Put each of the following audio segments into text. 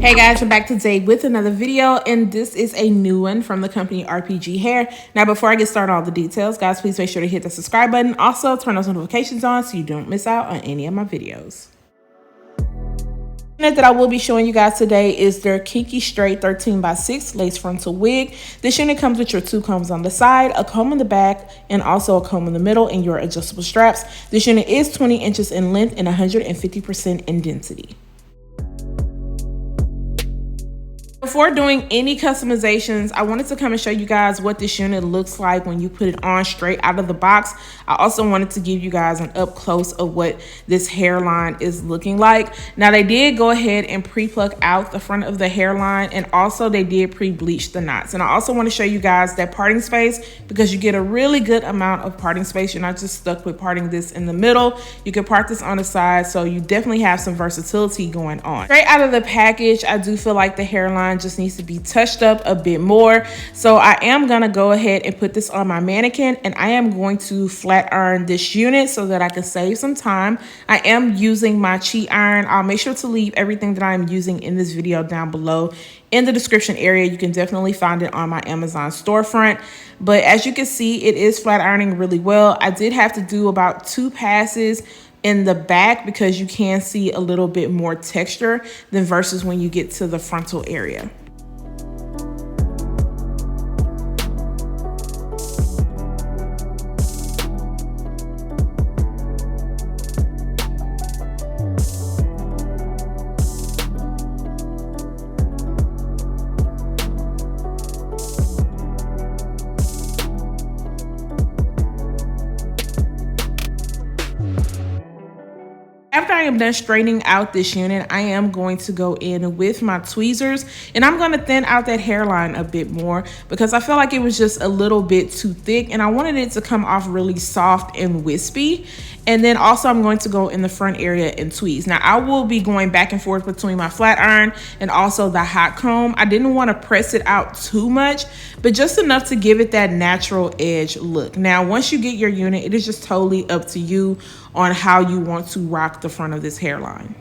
Hey guys, we're back today with another video, and this is a new one from the company Rpghair. Now, before I get started on all the details, guys, please make sure to hit the subscribe button. Also, turn those notifications on so you don't miss out on any of my videos. The unit that I will be showing you guys today is their Kinky Straight 13x6 Lace Frontal Wig. This unit comes with your 2 combs on the side, a comb in the back, and also a comb in the middle and your adjustable straps. This unit is 20 inches in length and 150% in density. Before doing any customizations, I wanted to come and show you guys what this unit looks like when you put it on straight out of the box. I also wanted to give you guys an up close of what this hairline is looking like. Now, they did go ahead and pre-pluck out the front of the hairline, and also they did pre-bleach the knots. And I also want to show you guys that parting space because you get a really good amount of parting space. You're not just stuck with parting this in the middle. You can part this on the side, so you definitely have some versatility going on. Straight out of the package, I do feel like the hairline just needs to be touched up a bit more. So I am gonna go ahead and put this on my mannequin, and I am going to flat iron this unit so that I can save some time. I am using my 𝐒𝐤𝐢𝐚. I'll make sure to leave everything that I'm using in this video down below in the description area. You can definitely find it on my Amazon storefront. But as you can see, it is flat ironing really well. I did have to do about 2 passes in the back because you can see a little bit more texture than versus when you get to the frontal area. After I am done straightening out this unit, I am going to go in with my tweezers, and I'm going to thin out that hairline a bit more because I felt like it was just a little bit too thick, and I wanted it to come off really soft and wispy. And then also I'm going to go in the front area and tweeze. Now, I will be going back and forth between my flat iron and also the hot comb. I didn't want to press it out too much, but just enough to give it that natural edge look. Now, once you get your unit, it is just totally up to you on how you want to rock the front of this hairline.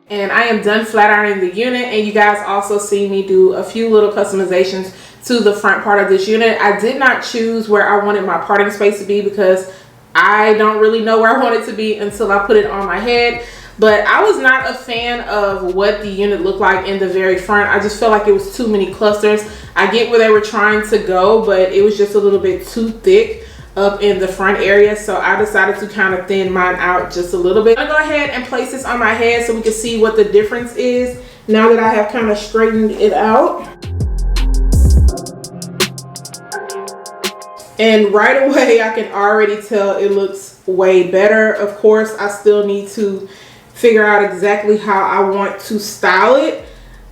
And I am done flat ironing the unit, and you guys also see me do a few little customizations to the front part of this unit. I did not choose where I wanted my parting space to be because I don't really know where I want it to be until I put it on my head. But I was not a fan of what the unit looked like in the very front. I just felt like it was too many clusters. I get where they were trying to go, but it was just a little bit too thick up in the front area. So I decided to kind of thin mine out just a little bit. I'm gonna go ahead and place this on my head so we can see what the difference is now that I have kind of straightened it out. And right away, I can already tell it looks way better. Of course, I still need to figure out exactly how I want to style it,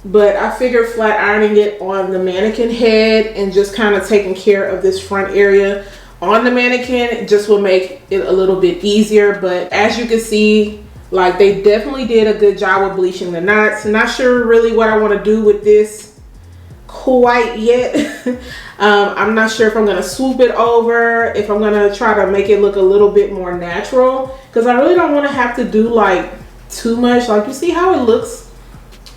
but I figured flat ironing it on the mannequin head and just kind of taking care of this front area on the mannequin just will make it a little bit easier. But as you can see, like, they definitely did a good job with bleaching the knots. Not sure really what I want to do with this quite yet. I'm not sure if I'm gonna swoop it over, if I'm gonna try to make it look a little bit more natural, because I really don't want to have to do like too much. Like, you see how it looks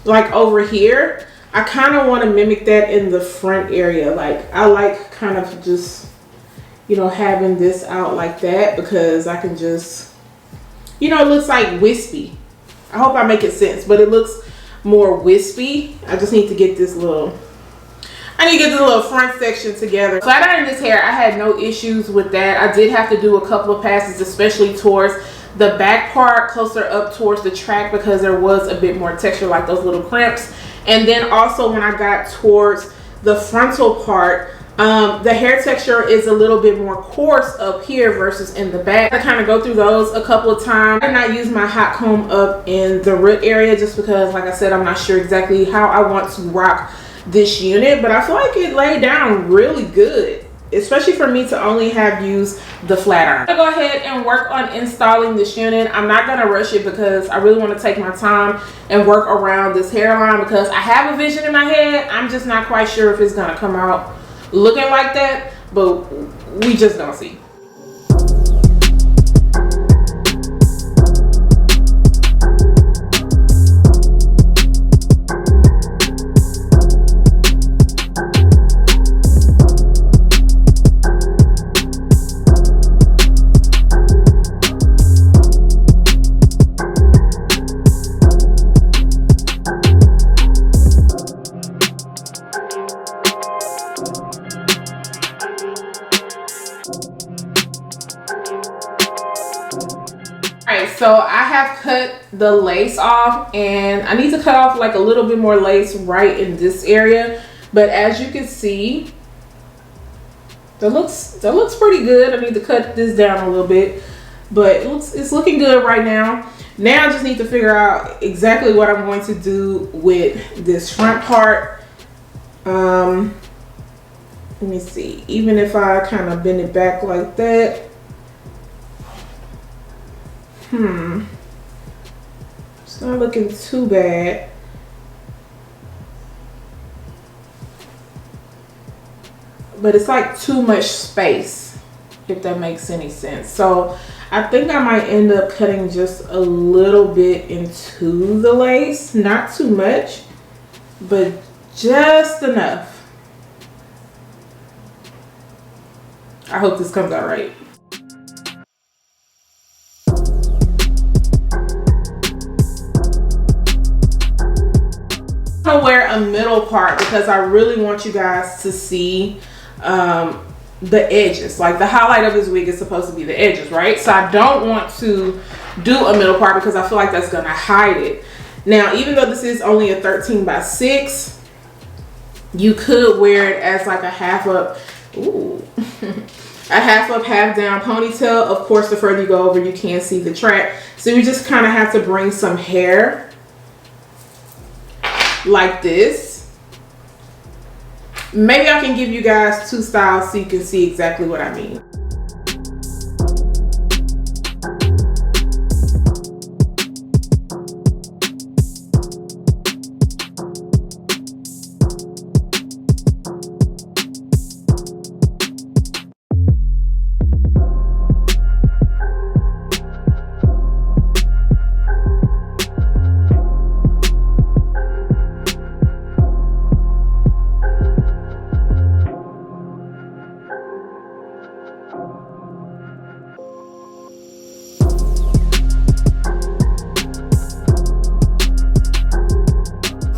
like over here? I kind of want to mimic that in the front area. Like, I like kind of just, you know, having this out like that because I can just, you know, it looks like wispy. I hope I make it sense, but it looks more wispy. I just need to get this little, I need to get this little front section together. Flat ironing this hair, I had no issues with that. I did have to do a couple of passes, especially towards the back part, closer up towards the track, because there was a bit more texture, like those little crimps. And then also when I got towards the frontal part, the hair texture is a little bit more coarse up here versus in the back. I kind of go through those a couple of times. I did not use my hot comb up in the root area just because, like I said, I'm not sure exactly how I want to rock this unit, but I feel like it laid down really good, especially for me to only have used the flat iron. I'm gonna go ahead and work on installing this unit. I'm not gonna rush it because I really want to take my time and work around this hairline because I have a vision in my head. I'm just not quite sure if it's gonna come out looking like that, but we just gonna see. so I have cut the lace off, and I need to cut off like a little bit more lace right in this area. But as you can see, that looks pretty good. I need to cut this down a little bit, but it's looking good right now. Now I just need to figure out exactly what I'm going to do with this front part. Let me see. Even if I kind of bend it back like that. It's not looking too bad. But it's like too much space, if that makes any sense. So I think I might end up cutting just a little bit into the lace. Not too much, but just enough. I hope this comes out right. I'm gonna wear a middle part because I really want you guys to see the edges. Like the highlight of this wig is supposed to be the edges, right? So I don't want to do a middle part because I feel like that's gonna hide it. Now, even though this is only a 13 by 6, you could wear it as like a half up, ooh, a half up, half down ponytail. Of course, the further you go over, you can see the track. So you just kind of have to bring some hair like this. Maybe I can give you guys 2 styles so you can see exactly what I mean.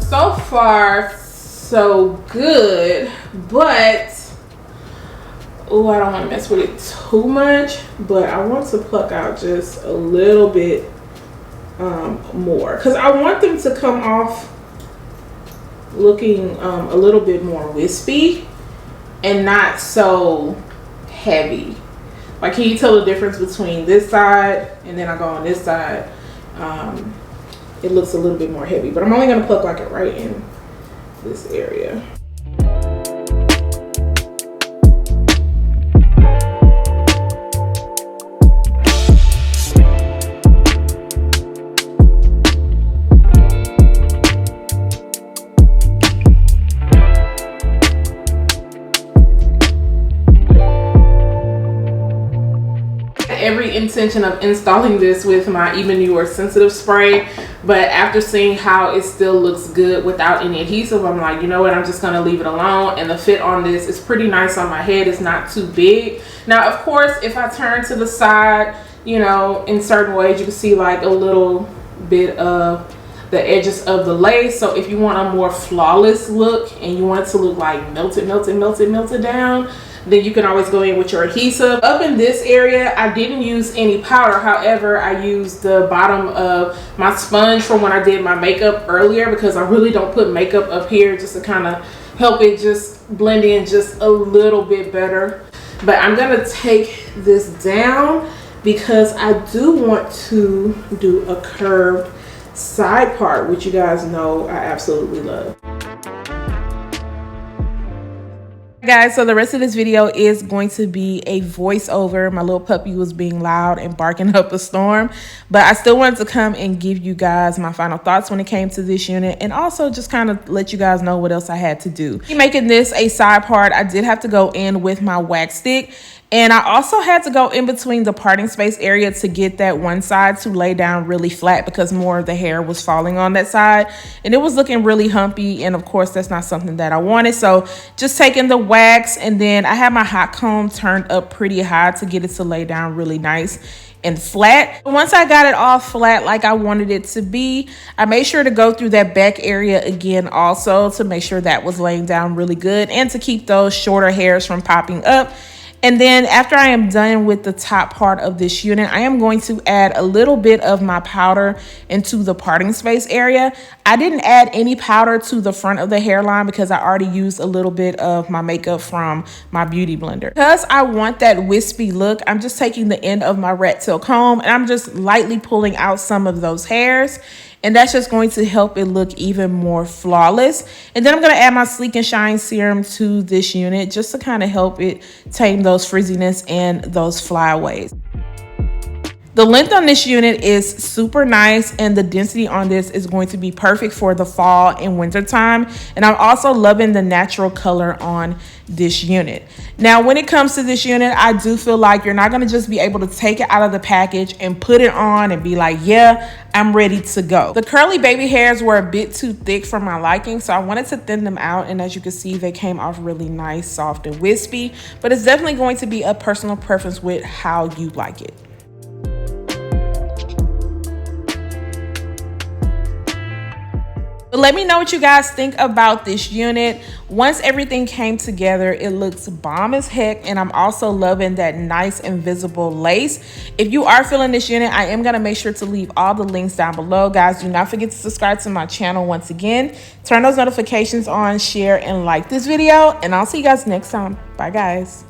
So far, so good, but oh, I don't want to mess with it too much, but I want to pluck out just a little bit more because I want them to come off looking a little bit more wispy and not so heavy. Like, can you tell the difference between this side and then I go on this side? It looks a little bit more heavy, but I'm only gonna pluck like it right in this area. Every intention of installing this with my 𝐒𝐈 sensitive spray, but after seeing how it still looks good without any adhesive, I'm like, you know what, I'm just gonna leave it alone. And the fit on this is pretty nice on my head. It's not too big. Now, of course, if I turn to the side, you know, in certain ways, you can see like a little bit of the edges of the lace. So if you want a more flawless look and you want it to look like melted down, then you can always go in with your adhesive. Up in this area, I didn't use any powder. However, I used the bottom of my sponge from when I did my makeup earlier because I really don't put makeup up here, just to kind of help it just blend in just a little bit better. But I'm gonna take this down because I do want to do a curved side part, which you guys know I absolutely love. Guys, so the rest of this video is going to be a voiceover. My little puppy was being loud and barking up a storm, but I still wanted to come and give you guys my final thoughts when it came to this unit, and also just kind of let you guys know what else I had to do. Making this a side part, I did have to go in with my wax stick, and I also had to go in between the parting space area to get that one side to lay down really flat because more of the hair was falling on that side and it was looking really humpy, and of course that's not something that I wanted. So just taking the wax, and then I had my hot comb turned up pretty high to get it to lay down really nice and flat. Once I got it all flat like I wanted it to be, I made sure to go through that back area again also to make sure that was laying down really good and to keep those shorter hairs from popping up. And then after I am done with the top part of this unit, I am going to add a little bit of my powder into the parting space area. I didn't add any powder to the front of the hairline because I already used a little bit of my makeup from my beauty blender. Because I want that wispy look, I'm just taking the end of my rat tail comb and I'm just lightly pulling out some of those hairs. And that's just going to help it look even more flawless. And then I'm going to add my Sleek and Shine serum to this unit just to kind of help it tame those frizziness and those flyaways. The length on this unit is super nice and the density on this is going to be perfect for the fall and winter time. And I'm also loving the natural color on this unit. Now, when it comes to this unit, I do feel like you're not going to just be able to take it out of the package and put it on and be like, yeah, I'm ready to go. The curly baby hairs were a bit too thick for my liking, so I wanted to thin them out. And as you can see, they came off really nice, soft and wispy, but it's definitely going to be a personal preference with how you like it. But let me know what you guys think about this unit. Once everything came together, it looks bomb as heck, and I'm also loving that nice invisible lace. If you are feeling this unit, I am going to make sure to leave all the links down below. Guys, do not forget to subscribe to my channel once again. Turn those notifications on, share, and like this video, and I'll see you guys next time. Bye, guys.